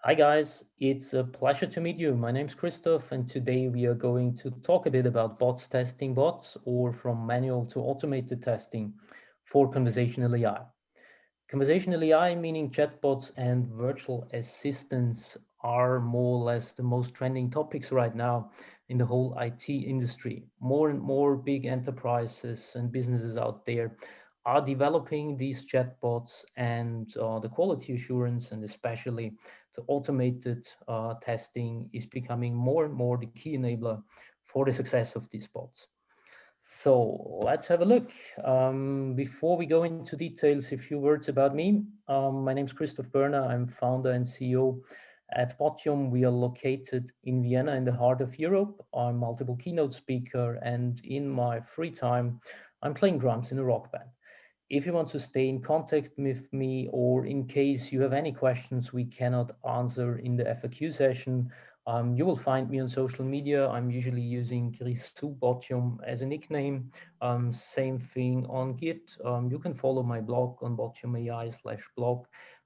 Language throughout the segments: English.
Hi guys, it's a pleasure to meet you. My name's Christoph, and today we are going to talk a bit about bots testing bots, or from manual to automated testing for conversational AI. Conversational AI, meaning chatbots and virtual assistants, are more or less the most trending topics right now in the whole IT industry. More and more big enterprises and businesses out there are developing these chatbots, and the quality assurance and especially the automated testing is becoming more and more the key enabler for the success of these bots. So let's have a look. Before we go into details, a few words about me. My name is Christoph Berner. I'm founder and CEO at Botium. We are located in Vienna in the heart of Europe. I'm multiple keynote speaker, and in my free time, I'm playing drums in a rock band. If you want to stay in contact with me, or in case you have any questions we cannot answer in the FAQ session, you will find me on social media. I'm usually using Grisou Botium as a nickname. Same thing on Git. You can follow my blog on botium.ai/blog,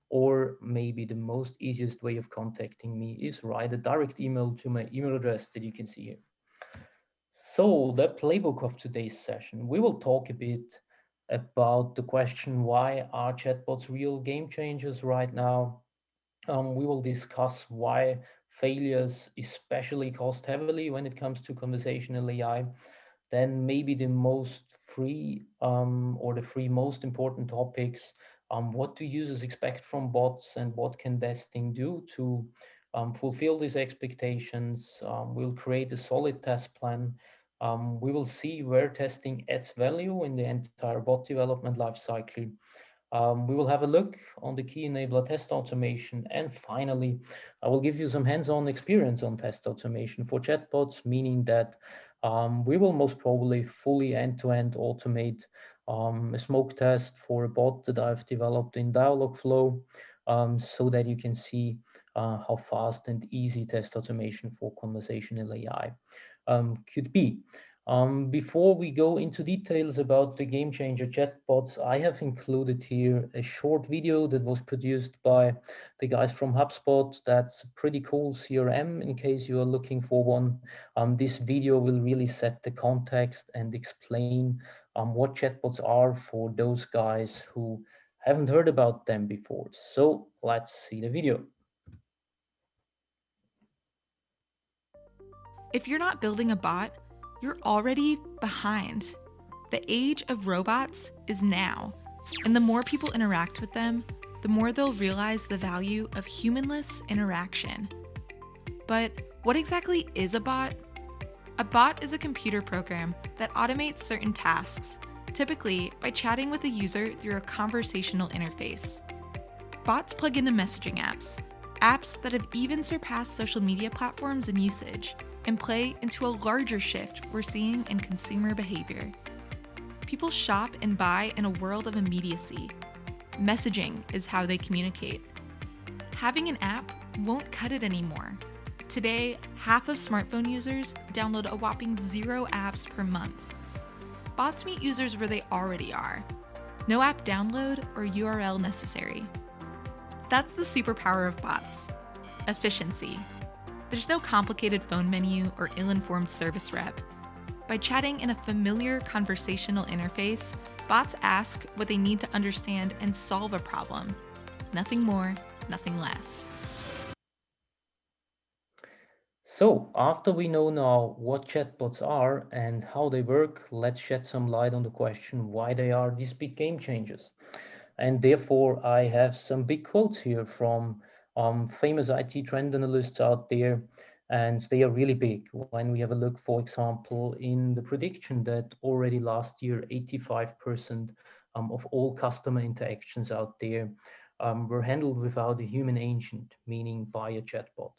or maybe the most easiest way of contacting me is write a direct email to my email address that you can see here. So, the playbook of today's session, we will talk a bit about the question, why are chatbots real game changers right now? We will discuss why failures especially cost heavily when it comes to conversational AI. Then maybe the most free or the three most important topics. What do users expect from bots, and what can testing do to fulfill these expectations? We'll create a solid test plan. We will see where testing adds value in the entire bot development lifecycle. We will have a look on the key enabler test automation. And finally, I will give you some hands-on experience on test automation for chatbots, meaning that we will most probably fully end-to-end automate a smoke test for a bot that I've developed in Dialogflow, so that you can see how fast and easy test automation for conversational AI could be. Before we go into details about the game changer chatbots, I have included here a short video that was produced by the guys from HubSpot. That's a pretty cool CRM in case you are looking for one. This video will really set the context and explain what chatbots are for those guys who haven't heard about them before. So let's see the video. If you're not building a bot, you're already behind. The age of robots is now, and the more people interact with them, the more they'll realize the value of humanless interaction. But what exactly is a bot? A bot is a computer program that automates certain tasks, typically by chatting with a user through a conversational interface. Bots plug into messaging apps that have even surpassed social media platforms in usage, and play into a larger shift we're seeing in consumer behavior. People shop and buy in a world of immediacy. Messaging is how they communicate. Having an app won't cut it anymore. Today, half of smartphone users download a whopping 0 apps per month. Bots meet users where they already are. No app download or URL necessary. That's the superpower of bots: efficiency. There's no complicated phone menu or ill-informed service rep. By chatting in a familiar conversational interface, bots ask what they need to understand and solve a problem. Nothing more, nothing less. So, after we know now what chatbots are and how they work, let's shed some light on the question why they are these big game changers. And therefore, I have some big quotes here from famous IT trend analysts out there, and they are really big. When we have a look, for example, in the prediction that already last year, 85% of all customer interactions out there were handled without a human agent, meaning by a chatbot.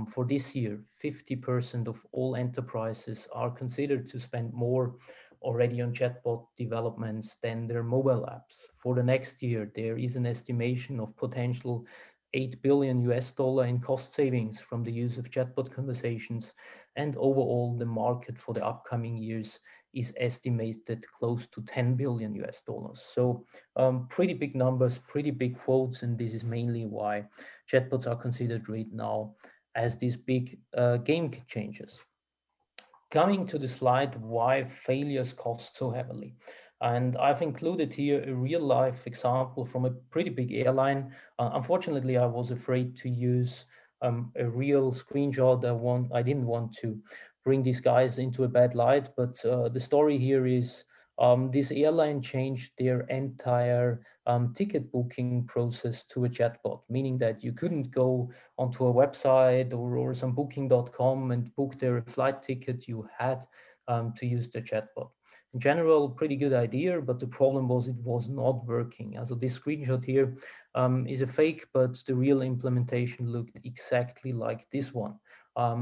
For this year, 50% of all enterprises are considered to spend more already on chatbot developments than their mobile apps. For the next year, there is an estimation of potential 8 billion US dollar in cost savings from the use of chatbot conversations. And overall, the market for the upcoming years is estimated close to 10 billion US dollars. So pretty big numbers, pretty big quotes, and this is mainly why chatbots are considered right now as these big game changers. Coming to the slide, why failures cost so heavily. And I've included here a real life example from a pretty big airline. Unfortunately, I was afraid to use a real screenshot. I didn't want to bring these guys into a bad light, but the story here is this airline changed their entire ticket booking process to a chatbot, meaning that you couldn't go onto a website or some booking.com and book their flight ticket. You had to use the chatbot. In general, pretty good idea, but the problem was it was not working. So this screenshot here is a fake, but the real implementation looked exactly like this one.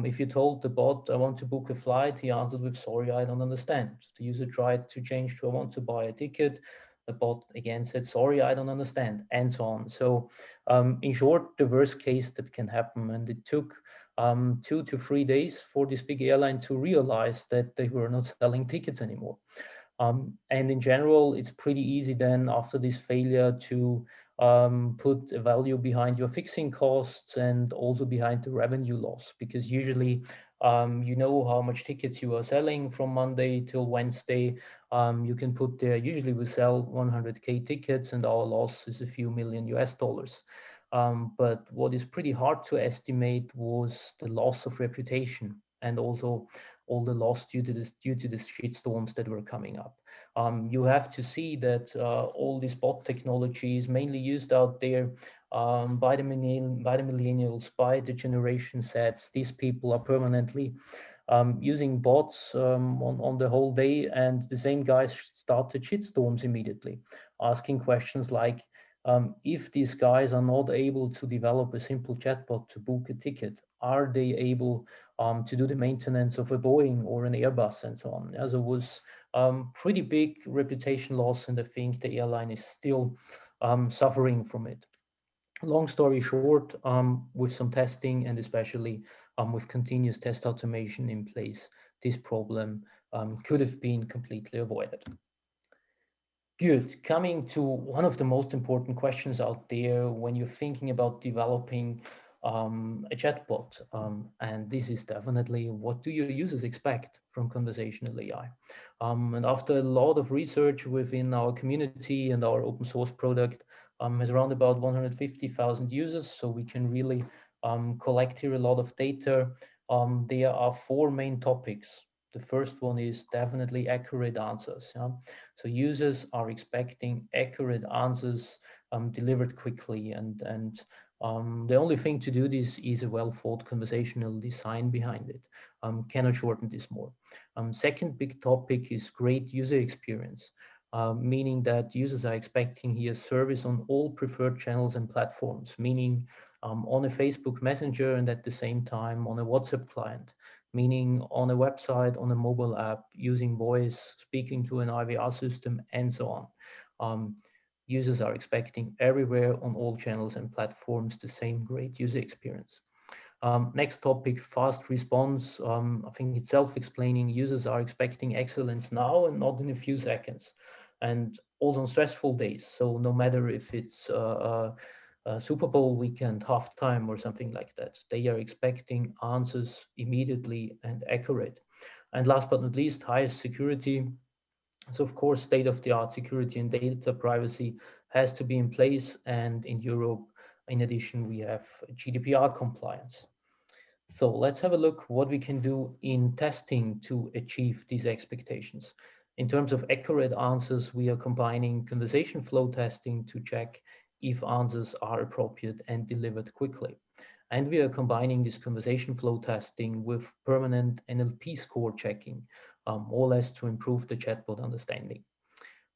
If you told the bot, I want to book a flight, he answered with, sorry, I don't understand. The user tried to change to, I want to buy a ticket. The bot again said, sorry, I don't understand, and so on. So in short, the worst case that can happen. And it took 2 to 3 days for this big airline to realize that they were not selling tickets anymore. And in general, it's pretty easy then after this failure to put a value behind your fixing costs and also behind the revenue loss, because usually you know how much tickets you are selling from Monday till Wednesday. You can put there, usually we sell 100K tickets and our loss is a few million US dollars. But what is pretty hard to estimate was the loss of reputation and also all the loss due to the shitstorms that were coming up. You have to see that all these bot technology is mainly used out there by the millennials, by the Generation Z. These people are permanently using bots on the whole day, and the same guys started shitstorms immediately, asking questions like, if these guys are not able to develop a simple chatbot to book a ticket, are they able to do the maintenance of a Boeing or an Airbus and so on? As it was pretty big reputation loss, and I think the airline is still suffering from it. Long story short, with some testing and especially with continuous test automation in place, this problem could have been completely avoided. Good. Coming to one of the most important questions out there when you're thinking about developing a chatbot, and this is definitely, what do your users expect from conversational AI? And after a lot of research within our community, and our open source product has around about 150,000 users, so we can really collect here a lot of data. There are four main topics. The first one is definitely accurate answers. Yeah? So users are expecting accurate answers delivered quickly, and the only thing to do this is a well-thought conversational design behind it. Cannot shorten this more. Second big topic is great user experience, meaning that users are expecting here service on all preferred channels and platforms, meaning on a Facebook Messenger and at the same time on a WhatsApp client, meaning on a website, on a mobile app, using voice, speaking to an IVR system, and so on. Users are expecting everywhere on all channels and platforms the same great user experience. Next topic, fast response. I think it's self-explaining. Users are expecting excellence now and not in a few seconds. And also on stressful days. So no matter if it's Super Bowl weekend, halftime, or something like that, they are expecting answers immediately and accurate. And last but not least, highest security. So of course, state-of-the-art security and data privacy has to be in place. And in Europe, in addition, we have GDPR compliance. So let's have a look what we can do in testing to achieve these expectations. In terms of accurate answers, we are combining conversation flow testing to check if answers are appropriate and delivered quickly. And we are combining this conversation flow testing with permanent NLP score checking, more or less to improve the chatbot understanding.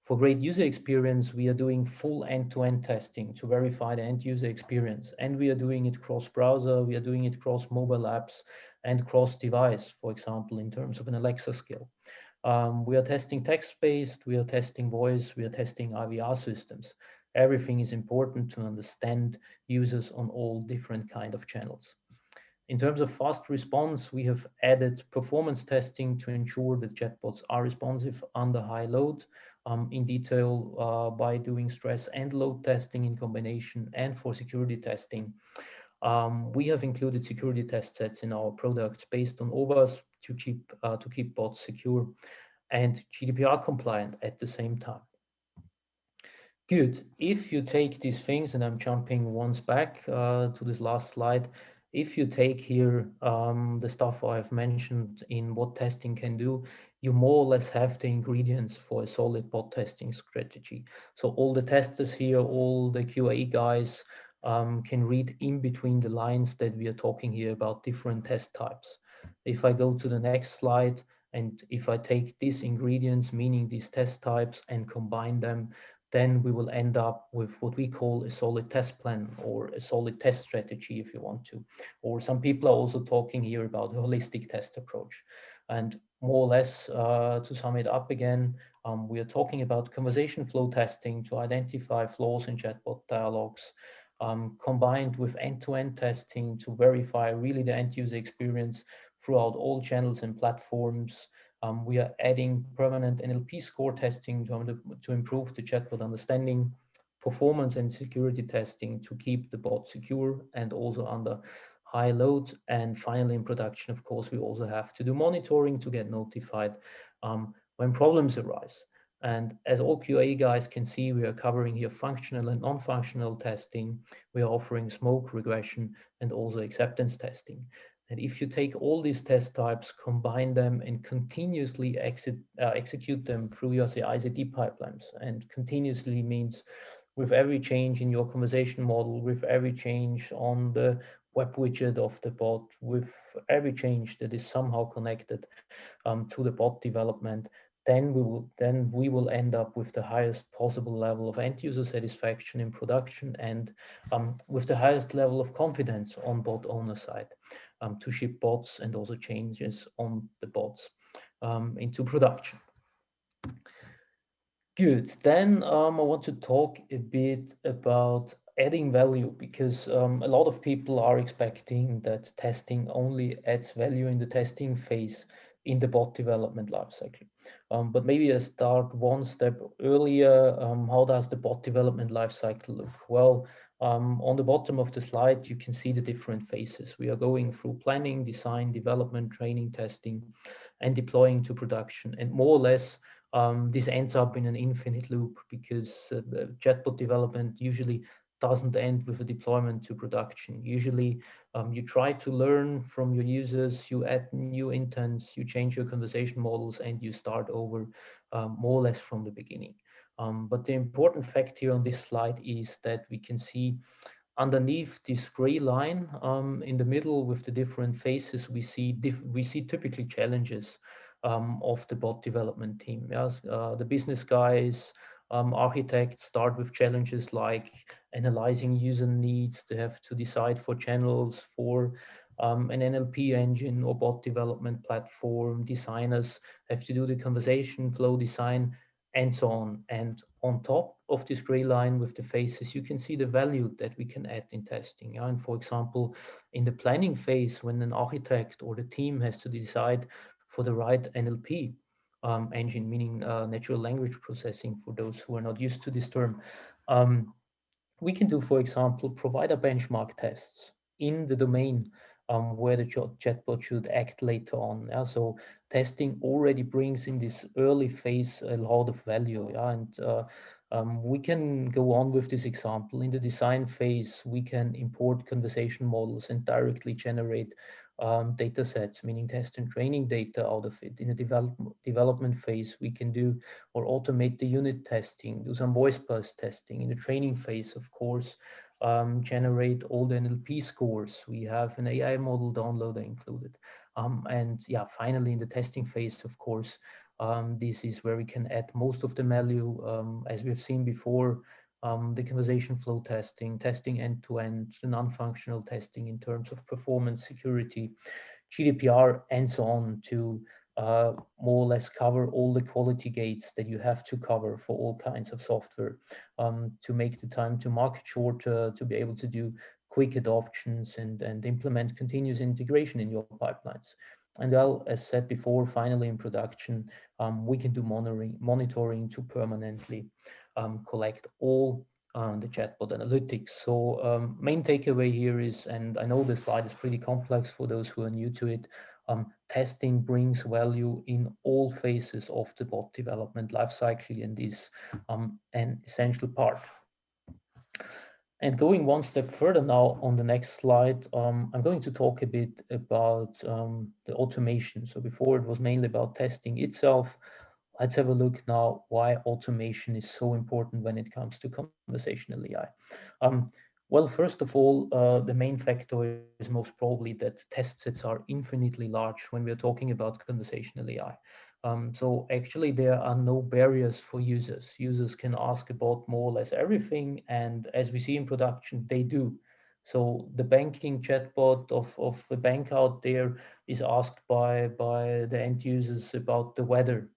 For great user experience, we are doing full end-to-end testing to verify the end user experience. And we are doing it cross-browser, we are doing it cross mobile apps and cross-device, for example, in terms of an Alexa skill. We are testing text-based, we are testing voice, we are testing IVR systems. Everything is important to understand users on all different kind of channels. In terms of fast response, we have added performance testing to ensure that chatbots are responsive under high load, in detail by doing stress and load testing in combination, and for security testing. We have included security test sets in our products based on OWASP to keep bots secure and GDPR compliant at the same time. Good. If you take these things, and I'm jumping once back to this last slide, if you take here the stuff I've mentioned in what testing can do, you more or less have the ingredients for a solid bot testing strategy. So all the testers here, all the QA guys can read in between the lines that we are talking here about different test types. If I go to the next slide, and if I take these ingredients, meaning these test types, and combine them, then we will end up with what we call a solid test plan or a solid test strategy, if you want to. Or some people are also talking here about a holistic test approach. And more or less, to sum it up again, we are talking about conversation flow testing to identify flaws in chatbot dialogues, combined with end-to-end testing to verify really the end-user experience throughout all channels and platforms. We are adding permanent NLP score testing to improve the chatbot understanding, performance and security testing to keep the bot secure and also under high load. And finally, in production, of course, we also have to do monitoring to get notified when problems arise. And as all QA guys can see, we are covering here functional and non-functional testing. We are offering smoke regression and also acceptance testing. And if you take all these test types, combine them, and continuously execute them through your CI/CD pipelines, and continuously means with every change in your conversation model, with every change on the web widget of the bot, with every change that is somehow connected to the bot development, then we will end up with the highest possible level of end user satisfaction in production and with the highest level of confidence on bot owner side to ship bots and also changes on the bots into production. Good. Then I want to talk a bit about adding value because a lot of people are expecting that testing only adds value in the testing phase in the bot development lifecycle. But maybe I start one step earlier. How does the bot development lifecycle look? Well, on the bottom of the slide, you can see the different phases. We are going through planning, design, development, training, testing, and deploying to production. And more or less, this ends up in an infinite loop because the chatbot development usually doesn't end with a deployment to production. Usually, you try to learn from your users, you add new intents, you change your conversation models, and you start over more or less from the beginning. But the important fact here on this slide is that we can see underneath this gray line in the middle with the different phases, we see typically challenges of the bot development team. Yes, the business guys, architects start with challenges like analyzing user needs. They have to decide for channels for an NLP engine or bot development platform. Designers have to do the conversation flow design and so on. And on top of this gray line with the faces, you can see the value that we can add in testing. And for example, in the planning phase, when an architect or the team has to decide for the right NLP engine, meaning natural language processing for those who are not used to this term, we can do, for example, provider benchmark tests in the domain where the chatbot should act later on. Yeah? So testing already brings in this early phase a lot of value. Yeah? And we can go on with this example. In the design phase, we can import conversation models and directly generate data sets, meaning test and training data out of it. In the development phase, we can do or automate the unit testing, do some voice buzz testing. In the training phase, of course, generate all the NLP scores. We have an AI model downloader included. And yeah, finally, in the testing phase, of course, this is where we can add most of the value, as we've seen before, the conversation flow testing, testing end-to-end, the non-functional testing in terms of performance, security, GDPR, and so on to more or less cover all the quality gates that you have to cover for all kinds of software to make the time to market shorter, to be able to do quick adoptions and implement continuous integration in your pipelines. And well, as said before, finally in production, we can do monitoring to permanently collect all the chatbot analytics. So main takeaway here is, and I know the slide is pretty complex for those who are new to it, testing brings value in all phases of the bot development lifecycle and is an essential part. And going one step further now on the next slide, I'm going to talk a bit about the automation. So before it was mainly about testing itself. Let's have a look now why automation is so important when it comes to conversational AI. Um, well, first of all, the main factor is most probably that test sets are infinitely large when we are talking about conversational AI. So actually, there are no barriers for users. Users can ask about more or less everything, and as we see in production, they do. So the banking chatbot of a bank out there is asked by the end users about the weather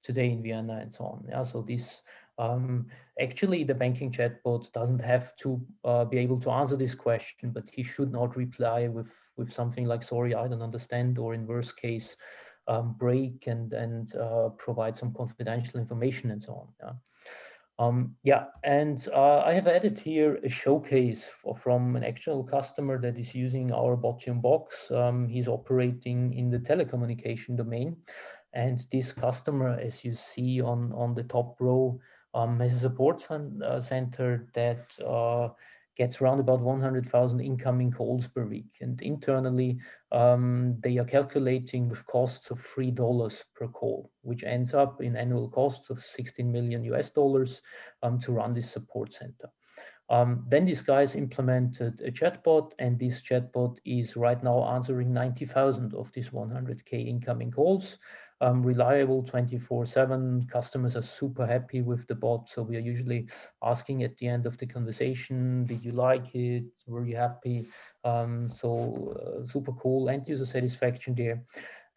today in Vienna and so on. Yeah, so this um, actually the banking chatbot doesn't have to be able to answer this question, but he should not reply with something like "sorry, I don't understand," or in worst case, break and provide some confidential information and so on. Yeah. Yeah, and I have added here a showcase from an actual customer that is using our Botium box. He's operating in the telecommunication domain, and this customer, as you see on the top row, has a support center that gets around about 100,000 incoming calls per week. And internally, they are calculating with costs of $3 per call, which ends up in annual costs of 16 million US dollars to run this support center. Then these guys implemented a chatbot, and this chatbot is right now answering 90,000 of these 100K incoming calls. Reliable 24/7. Customers are super happy with the bot. So we are usually asking at the end of the conversation, did you like it? Were you happy? Super cool end user satisfaction there.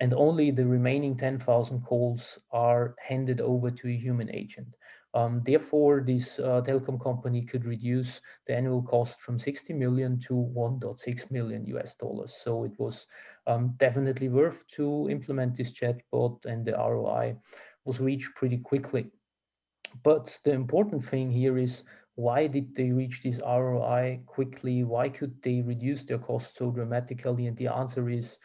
And only the remaining 10,000 calls are handed over to a human agent. Therefore, this telecom company could reduce the annual cost from 60 million to 1.6 million US dollars. So it was definitely worth to implement this chatbot, and the ROI was reached pretty quickly. But the important thing here is, why did they reach this ROI quickly? Why could they reduce their costs so dramatically? And the answer is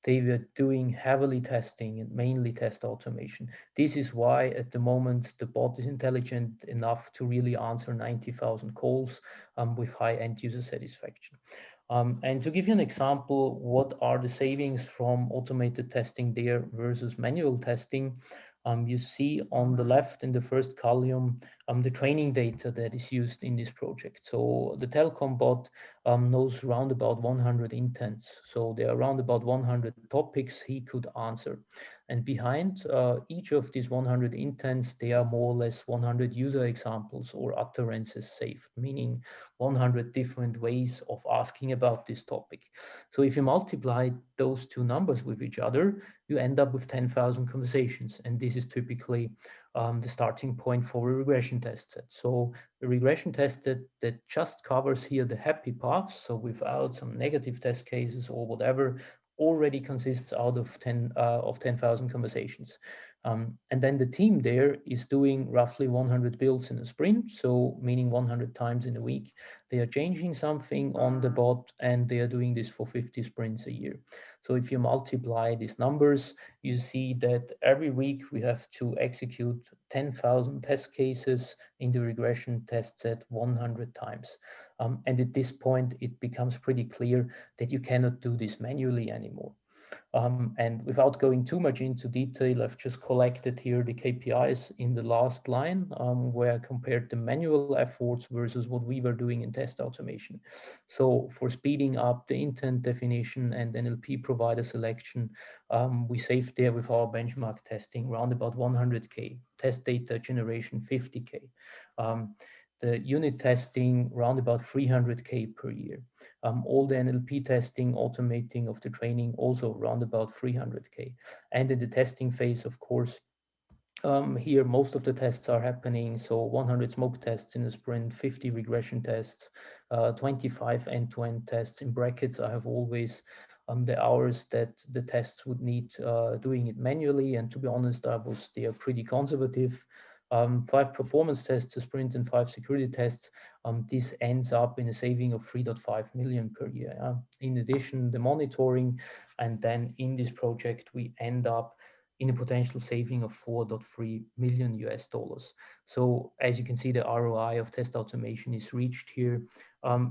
they were doing heavily testing and mainly test automation. This is why at the moment the bot is intelligent enough to really answer 90,000 calls with high end user satisfaction. And to give you an example, what are the savings from automated testing there versus manual testing? You see on the left in the first column the training data that is used in this project. So the telecom bot knows around about 100 intents. So there are around about 100 topics he could answer. And behind each of these 100 intents, there are more or less 100 user examples or utterances saved, meaning 100 different ways of asking about this topic. So if you multiply those two numbers with each other, you end up with 10,000 conversations. And this is typically the starting point for a regression test set. So a regression test that just covers here the happy paths, so without some negative test cases or whatever, already consists out of 10,000 conversations. And then the team there is doing roughly 100 builds in a sprint, so meaning 100 times in a week. They are changing something on the bot, and they are doing this for 50 sprints a year. So if you multiply these numbers, you see that every week we have to execute 10,000 test cases in the regression test set 100 times. And at this point, it becomes pretty clear that you cannot do this manually anymore. And without going too much into detail, I've just collected here the KPIs in the last line, where I compared the manual efforts versus what we were doing in test automation. So for speeding up the intent definition and NLP provider selection, we saved there with our benchmark testing around about 100K, test data generation 50K. The unit testing around about 300K per year. All the NLP testing, automating of the training, also around about 300K. And in the testing phase, of course, here most of the tests are happening. So 100 smoke tests in a sprint, 50 regression tests, 25 end-to-end tests. In brackets, I have always the hours that the tests would need doing it manually. And to be honest, I was there pretty conservative. 5 performance tests, a sprint, and 5 security tests, this ends up in a saving of 3.5 million per year. In addition, the monitoring, and then in this project, we end up in a potential saving of 4.3 million US dollars. So as you can see, the ROI of test automation is reached here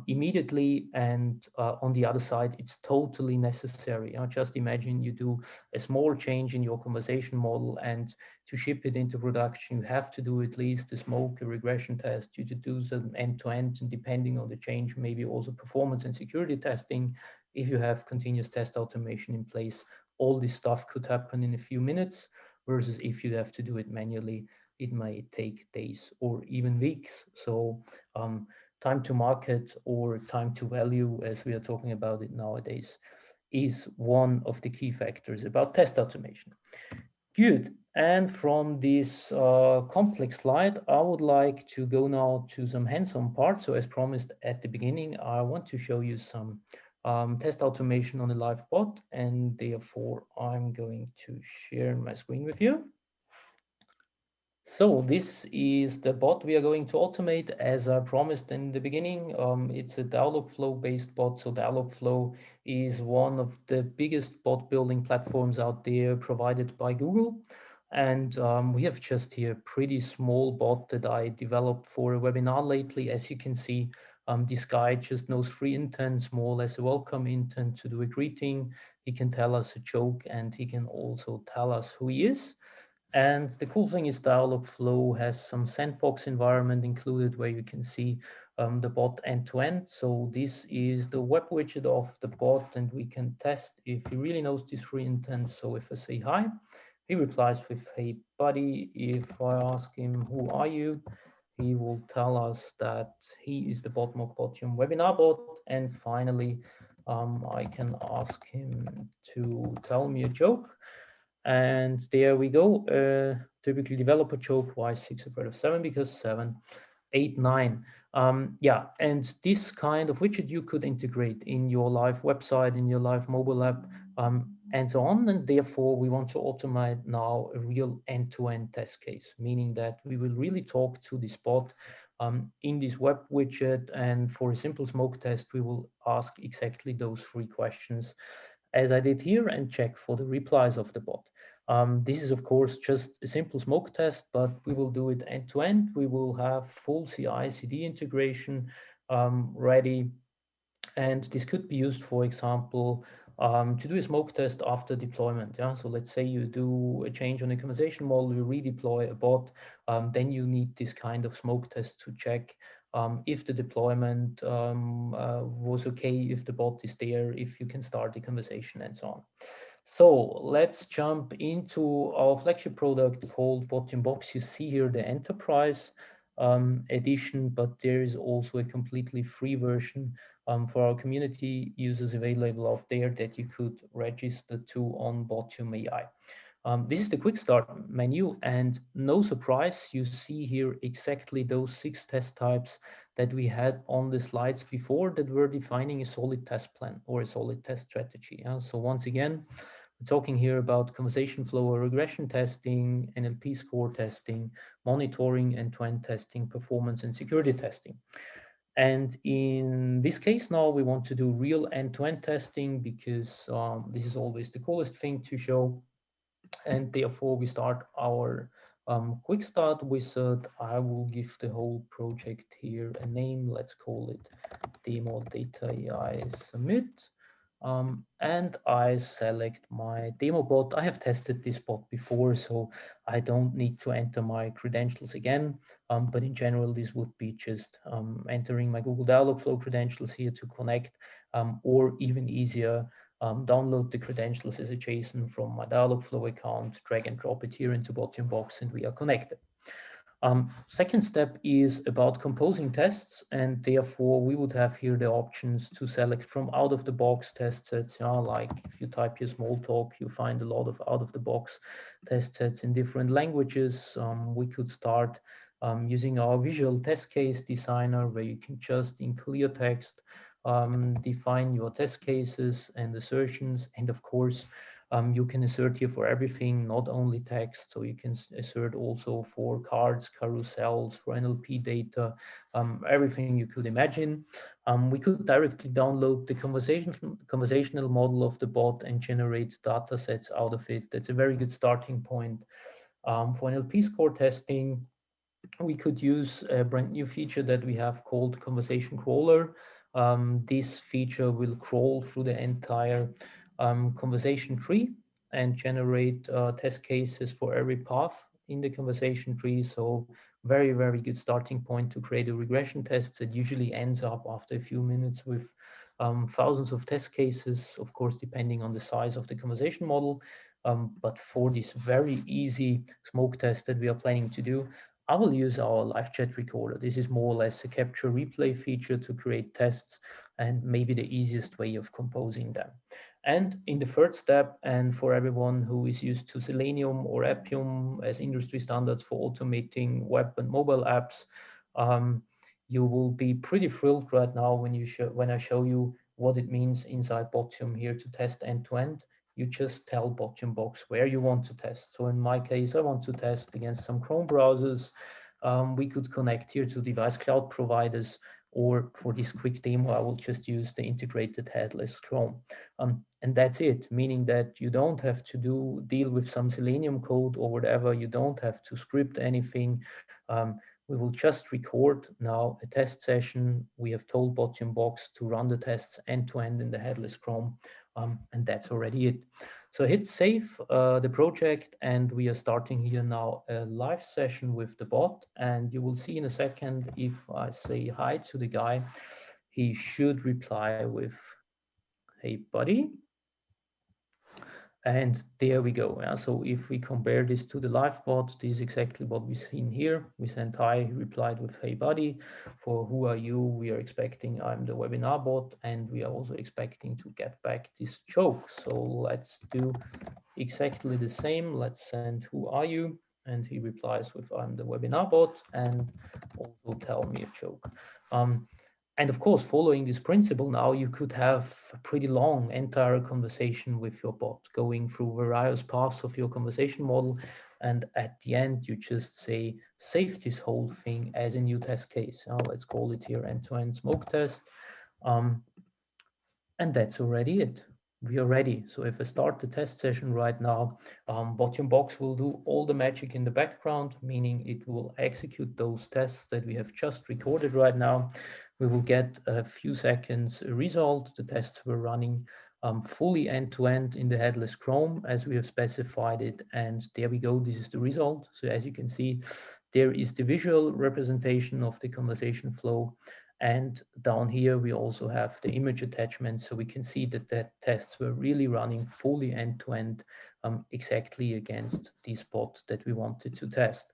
immediately. And on the other side, it's totally necessary. Just imagine you do a small change in your conversation model, and to ship it into production, you have to do at least a smoke, a regression test, you to do some end-to-end, and depending on the change, maybe also performance and security testing. If you have continuous test automation in place, all this stuff could happen in a few minutes, versus if you have to do it manually, it may take days or even weeks. So time to market, or time to value, as we are talking about it nowadays, is one of the key factors about test automation. Good. And from this complex slide, I would like to go now to some hands-on parts. So as promised at the beginning, I want to show you some test automation on a live bot, and therefore I'm going to share my screen with you. So this is the bot we are going to automate. As I promised in the beginning, it's a Dialogflow based bot. So Dialogflow is one of the biggest bot building platforms out there provided by Google. And we have just here a pretty small bot that I developed for a webinar lately. As you can see, this guy just knows 3 intents, more or less a welcome intent to do a greeting. He can tell us a joke, and he can also tell us who he is. And the cool thing is Dialogflow has some sandbox environment included where you can see the bot end to end. So this is the web widget of the bot, and we can test if he really knows these 3 intents. So if I say hi, he replies with, hey buddy. If I ask him, who are you? He will tell us that he is the Botium webinar bot. And finally, I can ask him to tell me a joke. And there we go. Typically developer joke, why 6 afraid of 7? Because 7, 8, 9. Yeah, and this kind of widget you could integrate in your live website, in your live mobile app, and so on. And therefore, we want to automate now a real end-to-end test case, meaning that we will really talk to the bot in this web widget. And for a simple smoke test, we will ask exactly those 3 questions, as I did here, and check for the replies of the bot. This is, of course, just a simple smoke test, but we will do it end to end. We will have full CI/CD integration ready. And this could be used, for example, to do a smoke test after deployment. Yeah. So let's say you do a change on a conversation model, you redeploy a bot, then you need this kind of smoke test to check if the deployment was okay, if the bot is there, if you can start the conversation, and so on. So let's jump into our flagship product called Bottombox. You see here the enterprise edition, but there is also a completely free version for our community users available out there that you could register to on Botium AI. This is the quick start menu, and no surprise, you see here exactly those 6 test types that we had on the slides before that were defining a solid test plan or a solid test strategy. So once again, we're talking here about conversation flow or regression testing, NLP score testing, monitoring, end-to-end testing, performance and security testing. And in this case now, we want to do real end-to-end testing because this is always the coolest thing to show. And therefore, we start our quick start wizard. I will give the whole project here a name. Let's call it Demo Data AI Submit. And I select my demo bot. I have tested this bot before, so I don't need to enter my credentials again. But in general, this would be just entering my Google Dialogflow credentials here to connect, or even easier, download the credentials as a JSON from my Dialogflow account, drag and drop it here into Bottombox, and we are connected. Second step is about composing tests, and therefore we would have here the options to select from out-of-the-box test sets. Like if you type your small talk, you find a lot of out-of-the-box test sets in different languages. We could start using our visual test case designer, where you can just in clear text define your test cases and assertions. And of course, You can assert here for everything, not only text. So you can assert also for cards, carousels, for NLP data, everything you could imagine. We could directly download the conversational model of the bot and generate data sets out of it. That's a very good starting point. For NLP score testing, we could use a brand new feature that we have called conversation crawler. This feature will crawl through the entire conversation tree and generate test cases for every path in the conversation tree. So very, very good starting point to create a regression test that usually ends up after a few minutes with thousands of test cases, of course, depending on the size of the conversation model. But for this very easy smoke test that we are planning to do, I will use our live chat recorder. This is more or less a capture replay feature to create tests and maybe the easiest way of composing them. And in the third step, and for everyone who is used to Selenium or Appium as industry standards for automating web and mobile apps, um, you will be pretty thrilled right now when I show you what it means inside Botium here to test end to end. You just tell Bottombox where you want to test. So in my case, I want to test against some Chrome browsers. We could connect here to device cloud providers, or for this quick demo, I will just use the integrated headless Chrome. And that's it, meaning that you don't have to deal with some Selenium code or whatever. You don't have to script anything. We will just record now a test session. We have told Bottombox to run the tests end to end in the headless Chrome. And that's already it. So hit save the project, and we are starting here now a live session with the bot. And you will see in a second, if I say hi to the guy, he should reply with, "Hey, buddy." And there we go. Yeah? So if we compare this to the live bot, this is exactly what we've seen here. We sent hi, he replied with, "Hey buddy, for who are you?" We are expecting I'm the webinar bot, and we are also expecting to get back this joke. So let's do exactly the same. Let's send who are you? And he replies with, "I'm the webinar bot," and also tell me a joke. And of course, following this principle now, you could have a pretty long entire conversation with your bot, going through various paths of your conversation model. And at the end, you just say, save this whole thing as a new test case. Let's call it here end-to-end smoke test. Um, and that's already it. We are ready. So if I start the test session right now, Bottombox will do all the magic in the background, meaning it will execute those tests that we have just recorded right now. We will get a few seconds result. The tests were running fully end-to-end in the headless Chrome as we have specified it. And there we go. This is the result. So as you can see, there is the visual representation of the conversation flow. And down here, we also have the image attachment. So we can see that the tests were really running fully end-to-end exactly against the spot that we wanted to test.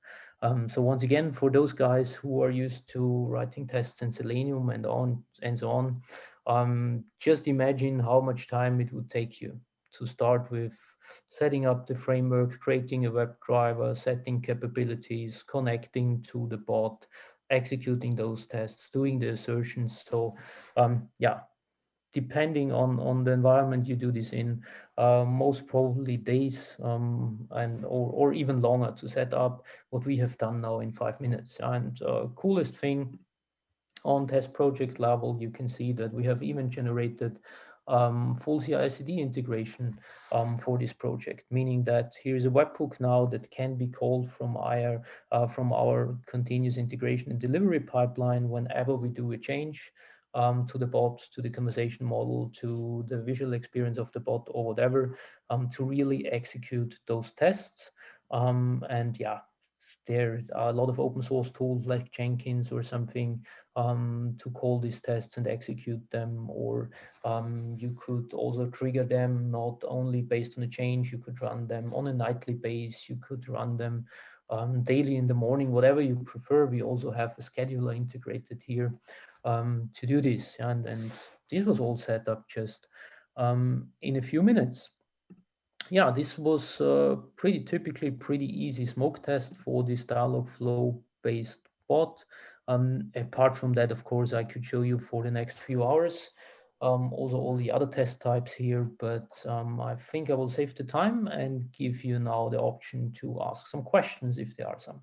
So once again, for those guys who are used to writing tests in Selenium and so on, just imagine how much time it would take you to start with setting up the framework, creating a WebDriver, setting capabilities, connecting to the bot, executing those tests, doing the assertions. So yeah, depending on the environment you do this in, most probably days or even longer to set up what we have done now in 5 minutes. And coolest thing, on test project level, you can see that we have even generated full CI/CD integration for this project, meaning that here's a webhook now that can be called from our continuous integration and delivery pipeline whenever we do a change to the bot, to the conversation model, to the visual experience of the bot or whatever, to really execute those tests. And yeah, there's a lot of open source tools like Jenkins or something to call these tests and execute them. Or you could also trigger them not only based on a change, you could run them on a nightly base, you could run them daily in the morning, whatever you prefer. We also have a scheduler integrated here to do this. And this was all set up just in a few minutes. Yeah, this was pretty easy smoke test for this dialog flow based bot. Apart from that, of course, I could show you for the next few hours. also all the other test types here, but I think I will save the time and give you now the option to ask some questions if there are some.